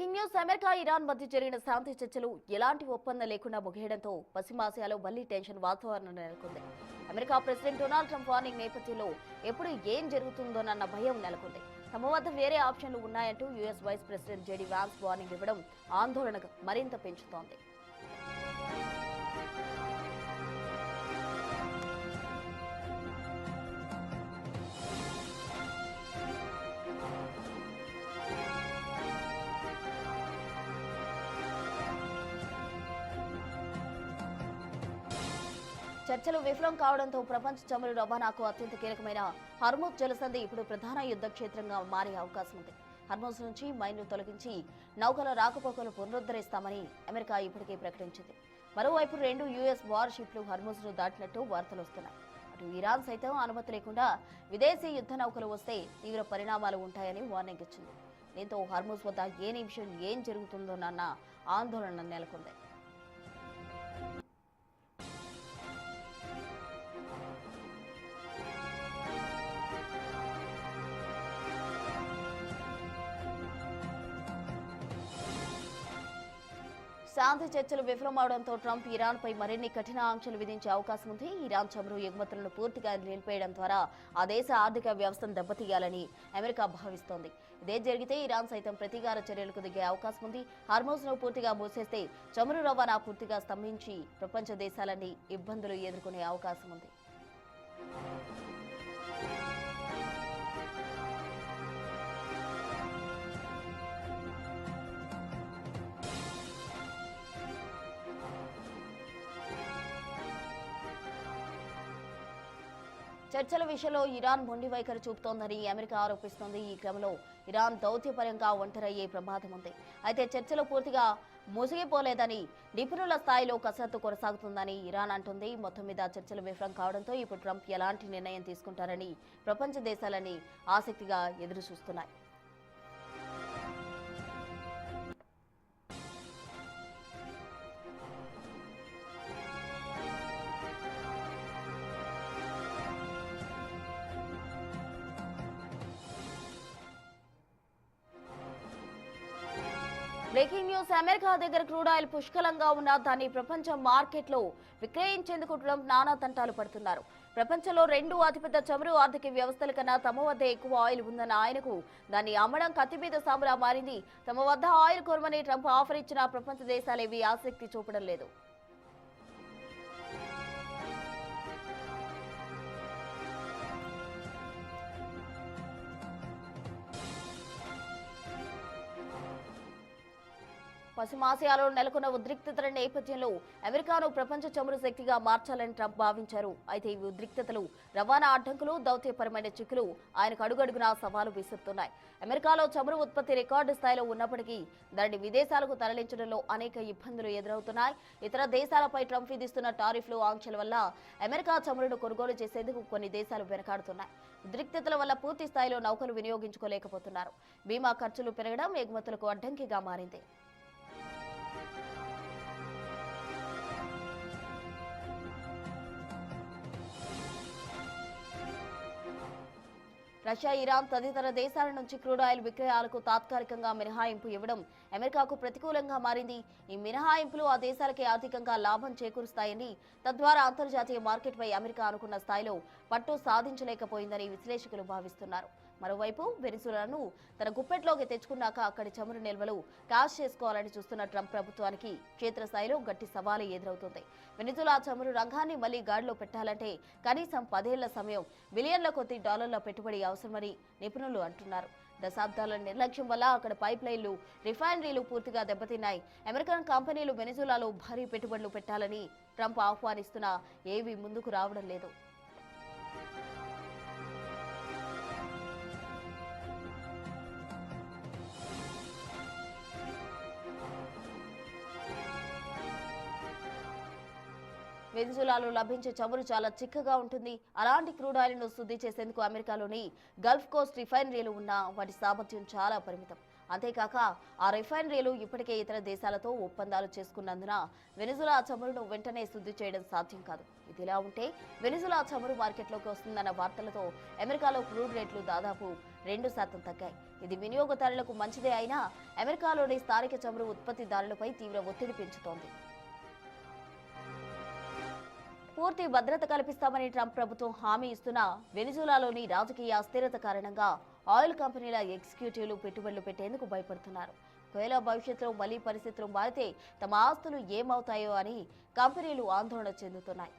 Breaking news America Iran మధ్య జరిగిన శాంతి చర్చలు ఎలాంటి ఒప్పందం లేకుండా ముగియడంతో పశ్చిమాసియాలో మళ్లీ టెన్షన్ వాతావరణం నెలకొంది. America president Donald Trump warning నేపథ్యంలో ఎప్పుడు ఏం జరుగుతుందోనన్న భయం నెలకొంది. తమ వద్ద వేరే ఆప్షన్లు ఉన్నాయంటూ US vice president JD Vance warning ఇవ్వడం ఆందోళన మరింత పెంచుతోంది. చర్చలు విఫలం కావడంతో ప్రపంచ చమురు రవాణాకు అత్యంత కీలకమైన హర్ముజ్ జలసంధి ఇప్పుడు ప్రధాన యుద్ధ క్షేత్రంగా మారే అవకాశం ఉంది. హర్ముజ్ నుంచి మైన్లు తొలగించి నౌకల రాకపోకలు పునరుద్ధరిస్తామని అమెరికా ఇప్పటికే ప్రకటించింది. మరోవైపు 2 యుఎస్ వార్ షిప్లు హర్ముజ్ ను దాటినట్టు వార్తలు వస్తున్నాయి. అటు ఇరాన్ సైతం అనుమతి లేకుండా విదేశీ యుద్ధ నౌకలు వస్తే తీవ్ర పరిణామాలు ఉంటాయని వార్నింగ్ ఇచ్చింది. దీంతో హర్ముజ్ వద్ద ఏ నిమిషం ఏం జరుగుతుందోనన్న ఆందోళన నెలకొంది. శాంతి చర్చలు విఫలమవడంతో ట్రంప్ ఇరాన్ పై మరిన్ని కఠిన ఆంక్షలు విధించే అవకాశం ఉంది. ఇరాన్ చమురు ఎగుమతులను పూర్తిగా నిలిపేయడం ద్వారా ఆ దేశ ఆర్థిక వ్యవస్థను దెబ్బతీయాలని అమెరికా భావిస్తోంది. ఇదే జరిగితే ఇరాన్ సైతం ప్రతీకార చర్యలకు దిగే అవకాశం ఉంది. హార్మోజ్ ను పూర్తిగా మూసేస్తే చమురు రవాణా పూర్తిగా స్తంభించి ప్రపంచ దేశాలన్నీ ఇబ్బందులు ఎదుర్కొనే అవకాశం ఉంది. చర్చల విషయంలో ఇరాన్ మొండి వైఖరి చూపుతోందని అమెరికా ఆరోపిస్తోంది. ఈ క్రమంలో ఇరాన్ దౌత్యపరంగా ఒంటరయ్యే ప్రమాదం ఉంది. అయితే చర్చలు పూర్తిగా ముసిగిపోలేదని, నిపుణుల స్థాయిలో కసరత్తు కొనసాగుతుందని ఇరాన్ అంటుంది. మొత్తం మీద చర్చలు విఫలం కావడంతో ఇప్పుడు ట్రంప్ ఎలాంటి నిర్ణయం తీసుకుంటారని ప్రపంచ దేశాలన్నీ ఆసక్తిగా ఎదురు చూస్తున్నాయి. బ్రేకింగ్ న్యూస్ అమెరికా దగ్గర క్రూడ్ ఆయిల్ పుష్కలంగా ఉన్న దాన్ని ప్రపంచ మార్కెట్లో విక్రయించేందుకు ట్రంప్ నానా తంటాలు పడుతున్నారు. ప్రపంచంలో 2 అతిపెద్ద చమురు ఆర్థిక వ్యవస్థల కన్నా తమ వద్ద ఎక్కువ ఆయిల్ ఉందన్న ఆయనకు దాన్ని అమ్మడం కత్తి మీద సాములా మారింది. తమ వద్ద ఆయిల్ కొరమని ట్రంప్ ఆఫర్ ఇచ్చిన ప్రపంచ దేశాలేవి ఆసక్తి చూపడం లేదు. పశ్చిమాసియాలో నెలకొన్న ఉద్రిక్తతల నేపథ్యంలో అమెరికాను ప్రపంచ చమురు శక్తిగా మార్చాలని ట్రంప్ భావించారు. అయితే ఈ ఉద్రిక్తతలు, రవాణా అడ్డంకులు, దౌత్యపరమైన చిక్కులు ఆయనకు అడుగడుగునా సవాలు విసురుతున్నాయి. అమెరికాలో చమురు ఉత్పత్తి రికార్డు స్థాయిలో ఉన్నప్పటికీ దాన్ని విదేశాలకు తరలించడంలో అనేక ఇబ్బందులు ఎదురవుతున్నాయి. ఇతర దేశాలపై ట్రంప్ విధిస్తున్న టారిఫ్లు, ఆంక్షల వల్ల అమెరికా చమురును కొనుగోలు చేసేందుకు కొన్ని దేశాలు వెనకాడుతున్నాయి. ఉద్రిక్తతల వల్ల పూర్తి స్థాయిలో నౌకలు వినియోగించుకోలేకపోతున్నారు. బీమా ఖర్చులు పెరగడం ఎగుమతులకు అడ్డంకిగా మారింది. రష్యా, ఇరాన్ తదితర దేశాల నుంచి క్రూడ్ ఆయిల్ విక్రయాలకు తాత్కాలికంగా మినహాయింపు ఇవ్వడం అమెరికాకు ప్రతికూలంగా మారింది. ఈ మినహాయింపులు ఆ దేశాలకే ఆర్థికంగా లాభం చేకూరుస్తాయని, తద్వారా అంతర్జాతీయ మార్కెట్పై అమెరికా అనుకున్న స్థాయిలో పట్టు సాధించలేకపోయిందని విశ్లేషకులు భావిస్తున్నారు. మరోవైపు వెనిజులాను తన గుప్పెట్లోకి తెచ్చుకున్నాక అక్కడి చమురు నిల్వలు క్యాష్ చేసుకోవాలని చూస్తున్న ట్రంప్ ప్రభుత్వానికి క్షేత్రస్థాయిలో గట్టి సవాలు ఎదురవుతుంది. వెనిజులా చమురు రంగాన్ని మళ్లీ గాడిలో పెట్టాలంటే కనీసం 10 ఏళ్ల సమయం, బిలియన్ల కొద్ది డాలర్ల పెట్టుబడి అవసరమని నిపుణులు అంటున్నారు. దశాబ్దాల నిర్లక్ష్యం వల్ల అక్కడ పైప్ లైన్లు, రిఫైనరీలు పూర్తిగా దెబ్బతిన్నాయి. అమెరికన్ కంపెనీలు వెనిజులాలో భారీ పెట్టుబడులు పెట్టాలని ట్రంప్ ఆహ్వానిస్తున్నా ఏవీ ముందుకు రావడం లేదు. వెనిజులాలో లభించే చమురు చాలా చిక్కగా ఉంటుంది. అలాంటి క్రూడ్ ఆయిల్ ను శుద్ధి చేసేందుకు అమెరికాలోని గల్ఫ్ కోస్ట్ రిఫైనరీలు ఉన్న వాటి సామర్థ్యం చాలా పరిమితం. అంతేకాక ఆ రిఫైనరీలు ఇప్పటికే ఇతర దేశాలతో ఒప్పందాలు చేసుకున్నందున వెనిజులా చమురును వెంటనే శుద్ధి చేయడం సాధ్యం కాదు. ఇదిలా ఉంటే వెనిజులా చమురు మార్కెట్లోకి వస్తుందన్న వార్తలతో అమెరికాలో క్రూడ్ రేట్లు దాదాపు 2% తగ్గాయి. ఇది వినియోగదారులకు మంచిదే అయినా అమెరికాలోని స్థానిక చమురు ఉత్పత్తిదారులపై తీవ్ర ఒత్తిడి పెంచుతోంది. పూర్తి భద్రత కల్పిస్తామని ట్రంప్ ప్రభుత్వం హామీ ఇస్తున్నా వెనిజులాలోని రాజకీయ అస్థిరత కారణంగా ఆయిల్ కంపెనీల ఎగ్జిక్యూటివ్లు పెట్టుబడులు పెట్టేందుకు భయపడుతున్నారు. ఒకవేళ భవిష్యత్తులో మళ్లీ పరిస్థితులు మారితే తమ ఆస్తులు ఏమవుతాయో అని కంపెనీలు ఆందోళన చెందుతున్నాయి.